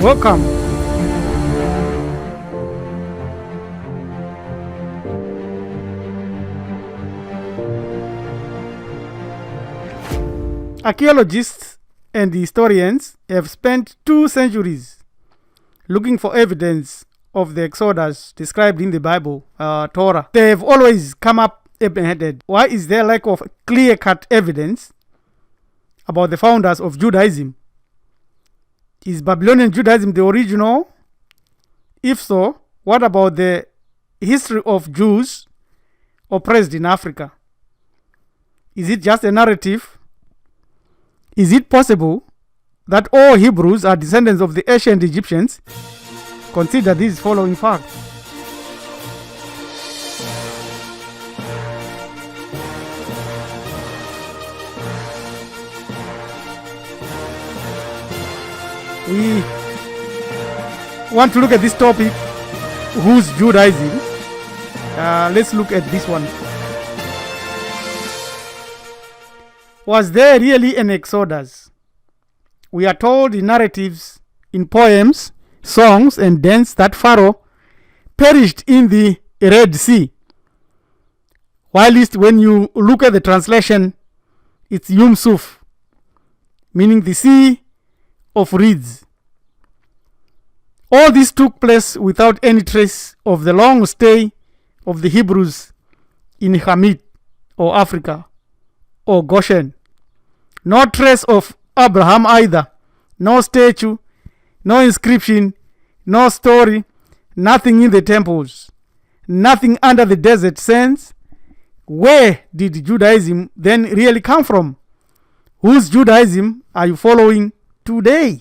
Welcome. Archaeologists and historians have spent 2 centuries looking for evidence of the Exodus described in the Bible, Torah. They have always come up empty-handed. Why is there lack of clear-cut evidence about the founders of Judaism? Is Babylonian Judaism the original? If so, what about the history of Jews oppressed in Africa? Is it just a narrative? Is it possible that all Hebrews are descendants of the ancient Egyptians? Consider these following facts. We want to look at this topic, who's Judaism? Let's look at this one. Was there really an Exodus? We are told in narratives, in poems, songs, and dance that Pharaoh perished in the Red Sea. While when you look at the translation, it's Yum Suf, meaning the sea of reeds. All this took place without any trace of the long stay of the Hebrews in Hamid or Africa or Goshen. No trace of Abraham either. No statue, no inscription, no story, nothing in the temples, nothing under the desert sands. Where did Judaism then really come from? Whose Judaism are you following today?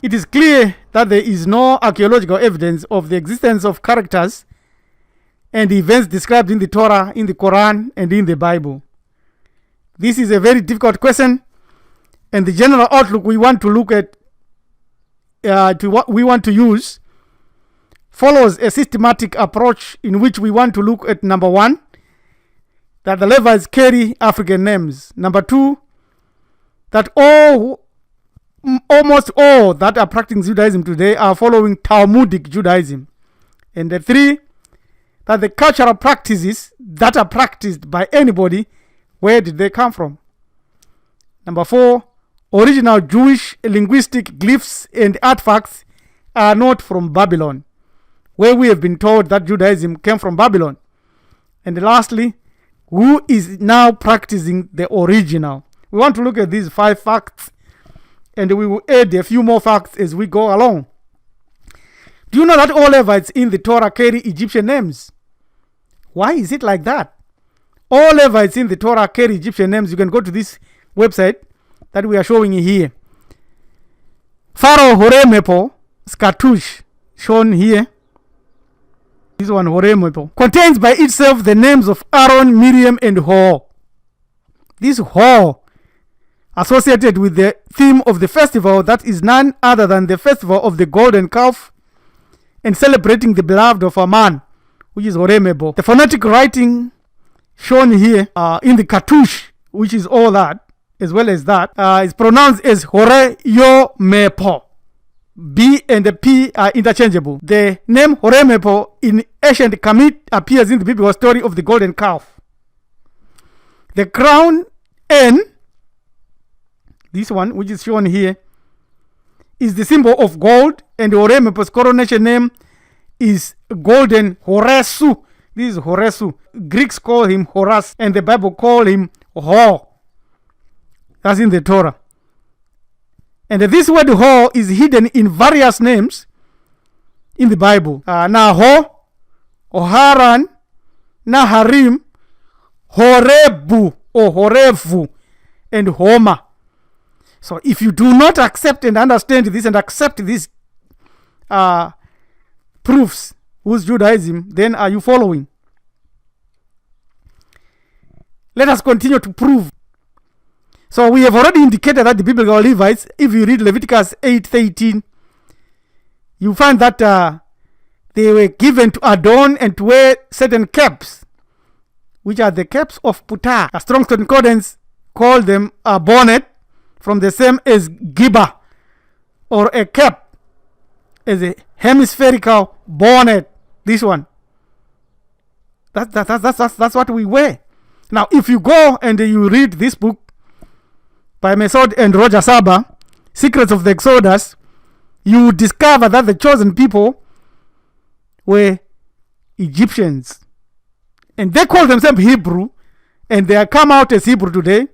It is clear that there is no archaeological evidence of the existence of characters and events described in the Torah, in the Koran, and in the Bible. This is a very difficult question, and the general outlook we want to look at, what we want to use, follows a systematic approach in which we want to look at, number 1, that the Levites carry African names. Number 2, that almost all that are practicing Judaism today are following Talmudic Judaism. And 3, that the cultural practices that are practiced by anybody, where did they come from? Number 4, original Jewish linguistic glyphs and artifacts are not from Babylon, where we have been told that Judaism came from Babylon. And lastly, who is now practicing the original? We want to look at these 5 facts, and we will add a few more facts as we go along. Do you know that all Levites in the Torah carry Egyptian names? Why is it like that? All Levites in the Torah carry Egyptian names. You can go to this website that we are showing you here. Pharaoh Horemepo, Skatush, shown here. This one, Horemepo, contains by itself the names of Aaron, Miriam, and Hor. This Hor, associated with the theme of the festival that is none other than the festival of the golden calf, and celebrating the beloved of Amon, which is Horemebo. The phonetic writing shown here in the Katush, which is all that, as well as that, is pronounced as Hore-yo-mepo. B and the P are interchangeable. The name Horemepo in ancient Kamit appears in the biblical story of the golden calf. The crown N, this one, which is shown here, is the symbol of gold, and Horemepo's coronation name is golden Horesu. This is Horesu. Greeks call him Horus, and the Bible call him Ho. That's in the Torah. And this word Ho is hidden in various names in the Bible. Naho, Oharan, Naharim, Horebu, or Horevu, and Homa. So if you do not accept and understand this and accept these proofs, whose Judaism then are you following? Let us continue to prove. So we have already indicated that the biblical Levites, if you read Leviticus 8:13, you find that they were given to adorn and to wear certain caps, which are the caps of Putah. A Strong's Concordance called them a bonnet, from the same as gibba, or a cap, as a hemispherical bonnet. This one. That's what we wear. Now, if you go and you read this book by Mesod and Roger Saba, Secrets of the Exodus, you discover that the chosen people were Egyptians. And they call themselves Hebrew, and they come out as Hebrew today,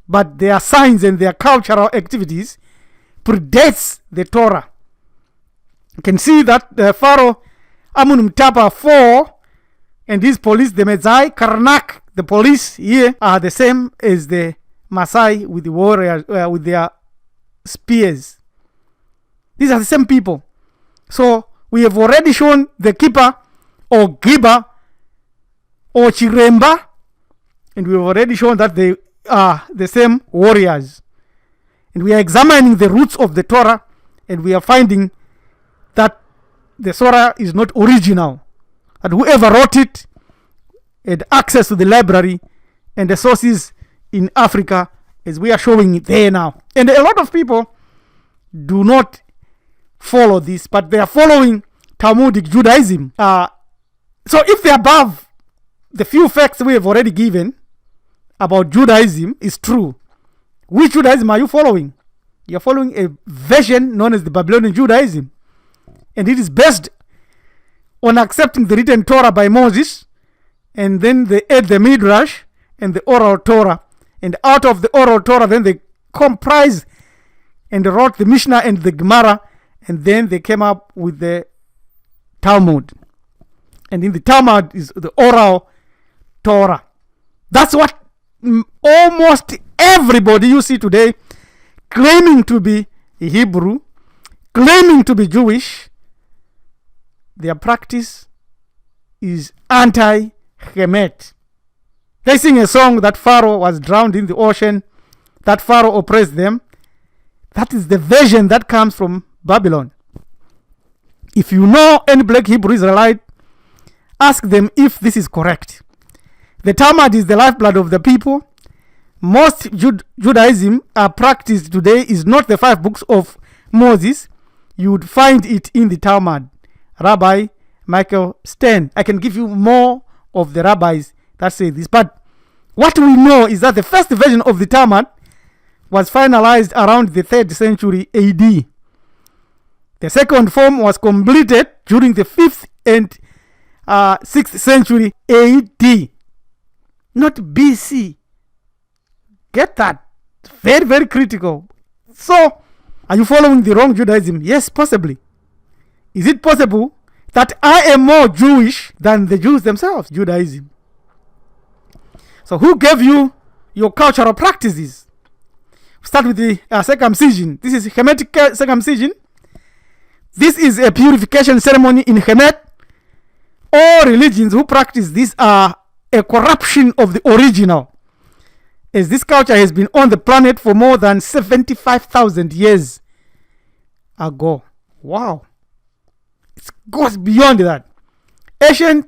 but their signs and their cultural activities predates the Torah. You can see that the Pharaoh Amon Mtapa 4 and his police, the Mezai, Karnak, the police here are the same as the Maasai with the warriors, with their spears. These are the same people. So we have already shown the Kippa or Giba or Chiremba, and we have already shown that they are the same warriors. And we are examining the roots of the Torah, and we are finding that the Torah is not original. That whoever wrote it had access to the library and the sources in Africa, as we are showing it there now. And a lot of people do not follow this, but they are following Talmudic Judaism. So if the above, the few facts we have already given about Judaism is true, which Judaism are you following? You are following a version known as the Babylonian Judaism. And it is based on accepting the written Torah by Moses, and then they add the Midrash and the oral Torah. And out of the oral Torah, then they comprise and wrote the Mishnah and the Gemara, and then they came up with the Talmud. And in the Talmud is the oral Torah. That's what almost everybody you see today claiming to be Hebrew, claiming to be Jewish, their practice is anti-Hemet. They sing a song that Pharaoh was drowned in the ocean, that Pharaoh oppressed them. That is the version that comes from Babylon. If you know any black Hebrew Israelite, ask them if this is correct. The Talmud is the lifeblood of the people. Most Judaism practiced today is not the 5 books of Moses. You would find it in the Talmud. Rabbi Michael Stern. I can give you more of the rabbis that say this. But what we know is that the first version of the Talmud was finalized around the 3rd century AD. The second form was completed during the 5th and 6th century AD. Not BC. Get that? Very, very critical. So, are you following the wrong Judaism? Yes, possibly. Is it possible that I am more Jewish than the Jews themselves? Judaism. So who gave you your cultural practices? Start with the circumcision. This is Hamitic circumcision. This is a purification ceremony in Hemet. All religions who practice this are a corruption of the original, as this culture has been on the planet for more than 75,000 years ago. Wow. It goes beyond that. Asian,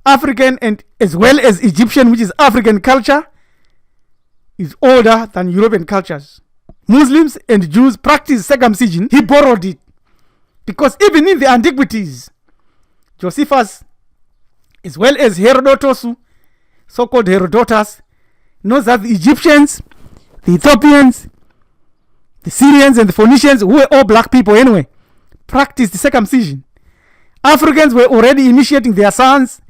African, and as well as Egyptian, which is African culture, is older than European cultures. Muslims and Jews practice circumcision. He borrowed it, because even in the antiquities, Josephus, as well as Herodotus, so-called Herodotus, knows that the Egyptians, the Ethiopians, the Syrians, and the Phoenicians, who were all black people anyway, practiced circumcision. Africans were already initiating their sons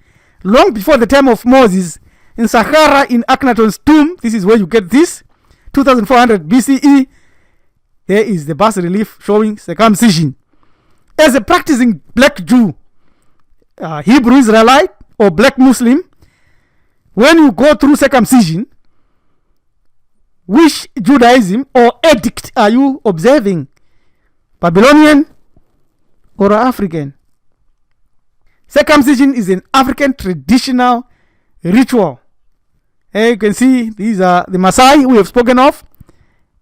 long before the time of Moses. In Saqqara, in Akhenaton's tomb, this is where you get this, 2400 BCE, there is the bas-relief showing circumcision. As a practicing black Jew, Hebrew Israelite, or black Muslim, when you go through circumcision, which Judaism or edict are you observing? Babylonian or African? Circumcision is an African traditional ritual. You can see these are the Maasai we have spoken of,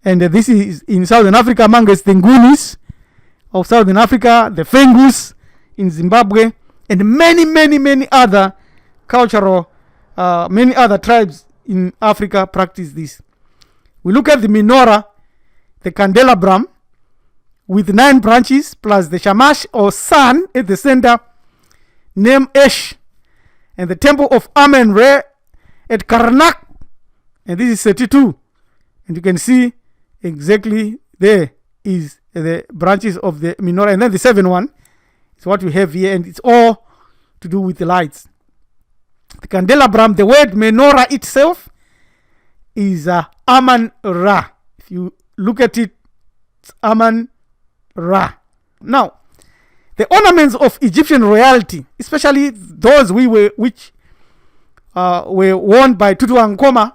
and this is in Southern Africa amongst the Ngunis of Southern Africa, the Fengus in Zimbabwe, and many other cultural, many other tribes in Africa practice this. We look at the menorah the candelabrum with 9 branches plus the shamash or sun at the center, named Esh, and the temple of Amon Re at Karnak, and this is 32. And you can see exactly there is the branches of the menorah, and then the 7th one is what we have here, and it's all to do with the lights. The candelabrum, the word menorah itself is Amon Ra. If you look at it, it's Amon Ra. Now, the ornaments of Egyptian royalty, especially those which were worn by Tutankhamun,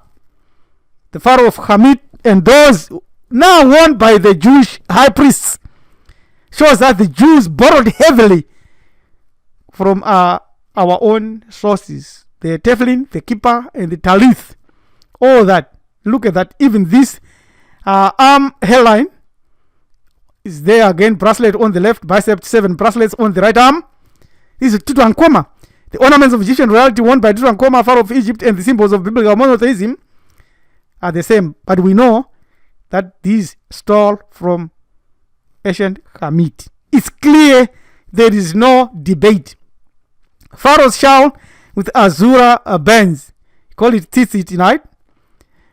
the Pharaoh of Hamid, and those now worn by the Jewish high priests, shows that the Jews borrowed heavily from our own sources. The tefillin, the kippah, and the talith, all that. Look at that. Even this arm hairline is there again. Bracelet on the left, bicep, 7 bracelets on the right arm. This is Tutankhamun. The ornaments of Egyptian royalty worn by Tutankhamun, Pharaoh of Egypt, and the symbols of biblical monotheism are the same. But we know that these stole from ancient Hamid. It's clear there is no debate. Pharaoh's shawl with azura bands, call it tzitzit, right?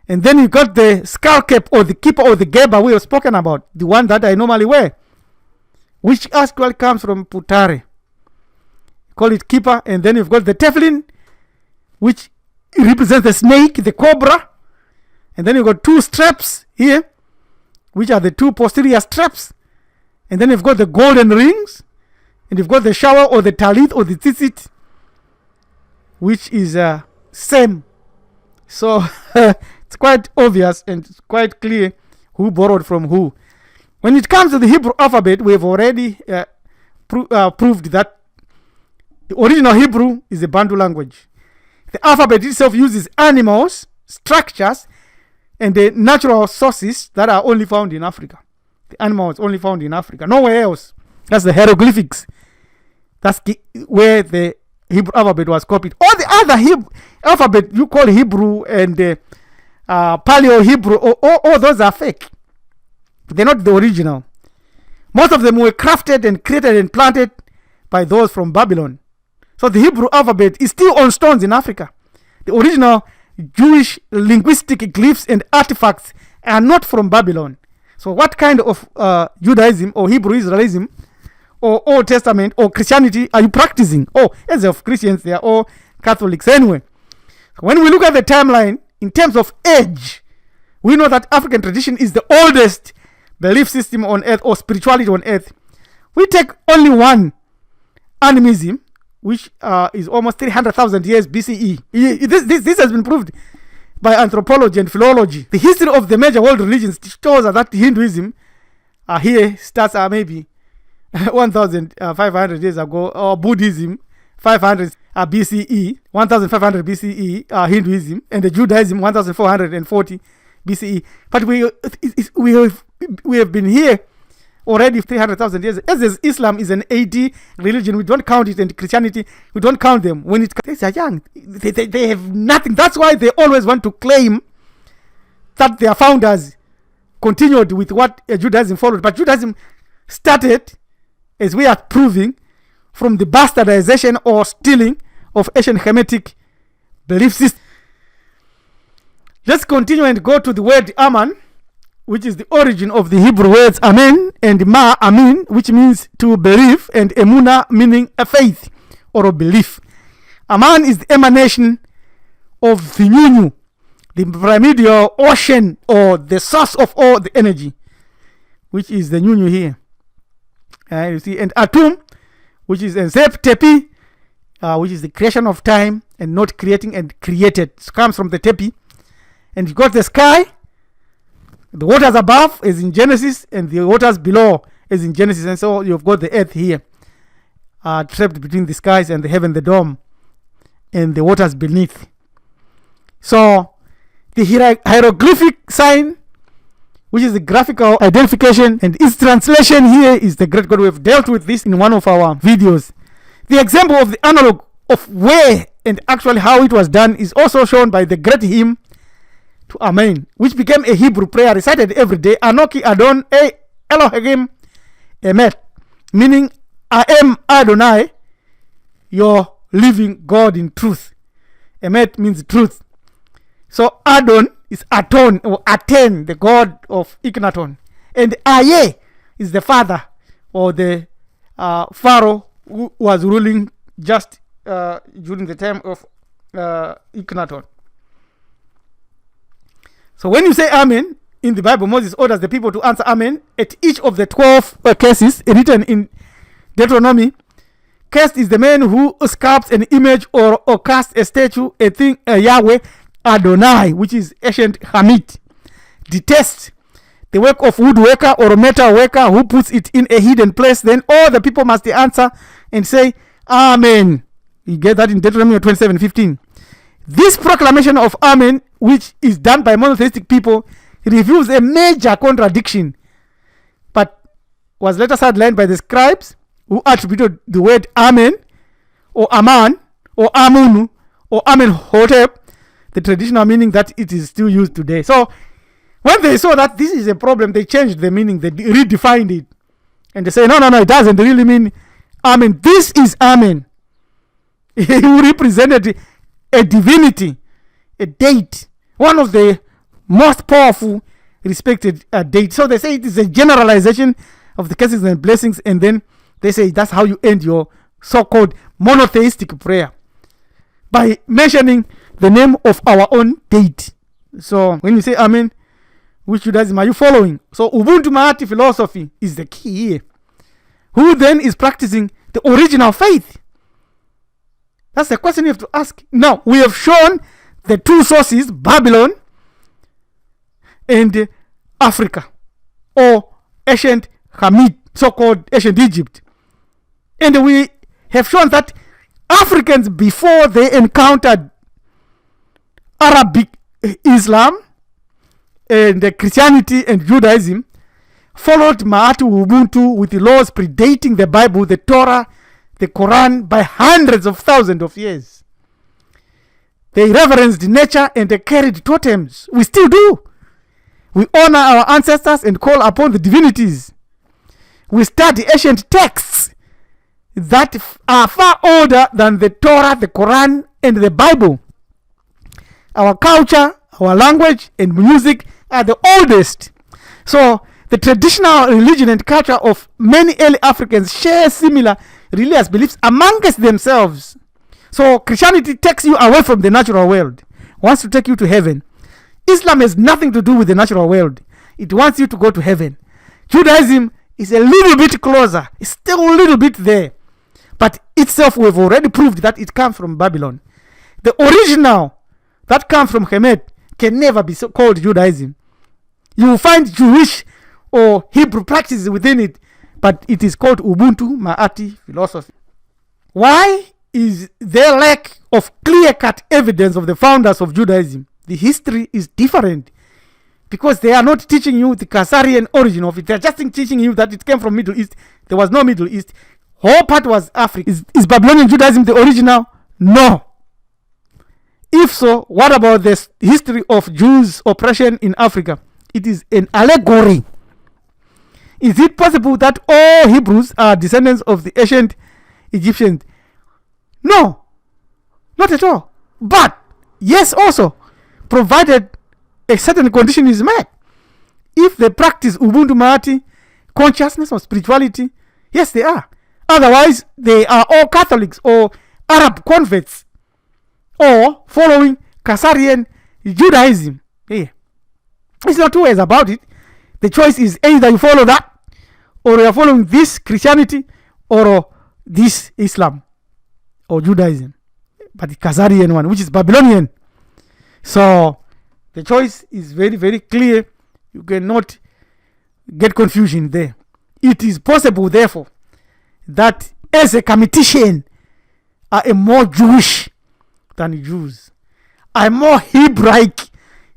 And then you got the skull cap or the kippah or the geba we have spoken about, the one that I normally wear, which actually comes from Putare. Call it kippah. And then you've got the tefillin, which represents the snake, the cobra. And then you've got 2 straps here, which are the 2 posterior straps. And then you've got the golden rings. And you've got the shower or the talit or the tzitzit, which is same. So it's quite obvious and it's quite clear who borrowed from who. When it comes to the Hebrew alphabet, we have already proved that the original Hebrew is a Bantu language. The alphabet itself uses animals, structures, and the natural sources that are only found in Africa. The animals only found in Africa, nowhere else. That's the hieroglyphics. That's where the Hebrew alphabet was copied. All the other alphabet you call Hebrew and Paleo Hebrew, all those are fake. They're not the original. Most of them were crafted and created and planted by those from Babylon. So the Hebrew alphabet is still on stones in Africa. The original Jewish linguistic glyphs and artifacts are not from Babylon. So what kind of Judaism or Hebrew Israelism or Old Testament or Christianity are you practicing? Oh, as of Christians, they are all Catholics anyway. So when we look at the timeline in terms of age, we know that African tradition is the oldest belief system on earth or spirituality on earth. We take only one, animism, which is almost 300,000 years BCE. This has been proved by anthropology and philology. The history of the major world religions shows that Hinduism here starts maybe 1,500 years ago, or Buddhism 500 BCE, 1,500 BCE, Hinduism, and the Judaism 1,440 BCE. But we have been here already 300,000 years. As Islam is an AD religion, we don't count it, and Christianity, we don't count them. When they are young, they have nothing. That's why they always want to claim that their founders continued with what Judaism followed. But Judaism started, as we are proving, from the bastardization or stealing of ancient Hamitic belief system. Let's continue and go to the word Amon, which is the origin of the Hebrew words Amen and Ma Amin, which means to believe, and Emuna meaning a faith or a belief. Amon is the emanation of the Nunu, the primordial ocean or the source of all the energy, which is the Nunu here. You see, and Atum, which is Zep Tepi, which is the creation of time and not creating and created. It comes from the Tepi. And you got the sky, the waters above is in Genesis, and the waters below is in Genesis. And so you've got the earth here, trapped between the skies and the heaven, the dome, and the waters beneath. So the hieroglyphic sign, which is the graphical identification, and its translation here is the great God. We have dealt with this in one of our videos. The example of the analog of where and actually how it was done is also shown by the great hymn to Amen, which became a Hebrew prayer recited every day. Anoki Adon Elohim Emet, meaning I am Adonai, your living God in truth. Emet means truth. So Adon is Aton or Aten, the god of Iknaton. And Aye is the father or the Pharaoh who was ruling just during the time of Iknaton. So when you say Amen, in the Bible, Moses orders the people to answer Amen at each of the 12 cases written in Deuteronomy. Cursed is the man who sculpts an image or casts a statue, a thing, Yahweh, Adonai, which is ancient Hamid. Detest the work of woodworker or metal worker who puts it in a hidden place. Then all the people must answer and say, Amen. You get that in Deuteronomy 27:15. This proclamation of Amen, which is done by monotheistic people, reveals a major contradiction, but was later sidelined by the scribes who attributed the word Amen or Amon or Amunu or Amenhotep, the traditional meaning that it is still used today. So when they saw that this is a problem, they changed the meaning, they redefined it, and they say, no, it doesn't really mean Amen. This is Amen. He represented a divinity, a deity, one of the most powerful, respected deity. So they say it is a generalization of the curses and blessings, and then they say that's how you end your so-called monotheistic prayer, by mentioning the name of our own deity. So when you say Amen, which Judaism are you following? So Ubuntu Maati philosophy is the key here. Who then is practicing the original faith? That's the question you have to ask. Now, we have shown the two sources, Babylon and Africa, or ancient Hamid, so-called ancient Egypt. And we have shown that Africans, before they encountered Arabic Islam and Christianity and Judaism, followed Ma'atu Ubuntu with the laws predating the Bible, the Torah, the Koran by hundreds of thousands of years. They reverenced nature and they carried totems. We still do. We honor our ancestors and call upon the divinities. We study ancient texts that are far older than the Torah, the Koran, and the Bible. Our culture, our language, and music are the oldest. So the traditional religion and culture of many early Africans share similar religious beliefs amongst themselves. So Christianity takes you away from the natural world, wants to take you to heaven. Islam has nothing to do with the natural world. It wants you to go to heaven. Judaism is a little bit closer. It's still a little bit there. But itself, we've already proved that it comes from Babylon. The original that comes from Kemet can never be so called Judaism. You will find Jewish or Hebrew practices within it, but it is called Ubuntu Maati philosophy. Why is there lack of clear-cut evidence of the founders of Judaism? The history is different because they are not teaching you the Khazarian origin of it. They are just teaching you that it came from Middle East. There was no Middle East. Whole part was Africa. Is Babylonian Judaism the original? No. If so, what about the history of Jews' oppression in Africa? It is an allegory. Is it possible that all Hebrews are descendants of the ancient Egyptians? No, not at all. But yes, also, provided a certain condition is met. If they practice Ubuntu Maati, consciousness or spirituality, yes, they are. Otherwise, they are all Catholics or Arab converts or following Khazarian Judaism. Yeah. There's no two ways about it. The choice is either you follow that or you are following this Christianity or this Islam or Judaism, but the Khazarian one, which is Babylonian. So the choice is very, very clear. You cannot get confusion there. It is possible, therefore, that as a comedian, I am more Jewish than Jews. I'm more Hebraic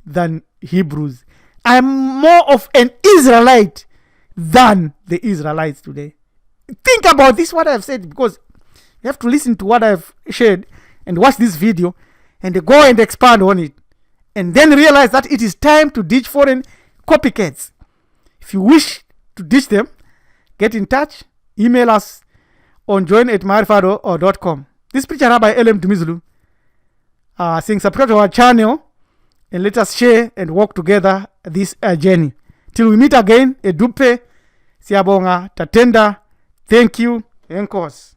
than Hebrews. I'm more of an Israelite than the Israelites today. Think about this, what I've said, because you have to listen to what I've shared and watch this video and go and expand on it and then realize that it is time to ditch foreign copycats. If you wish to ditch them, get in touch. Email us on join@marifado.com. This preacher Rabbi Elem Dumizulu saying subscribe to our channel and let us share and walk together this journey. Till we meet again, Edupe, Siabonga, Tatenda, thank you, Enkos.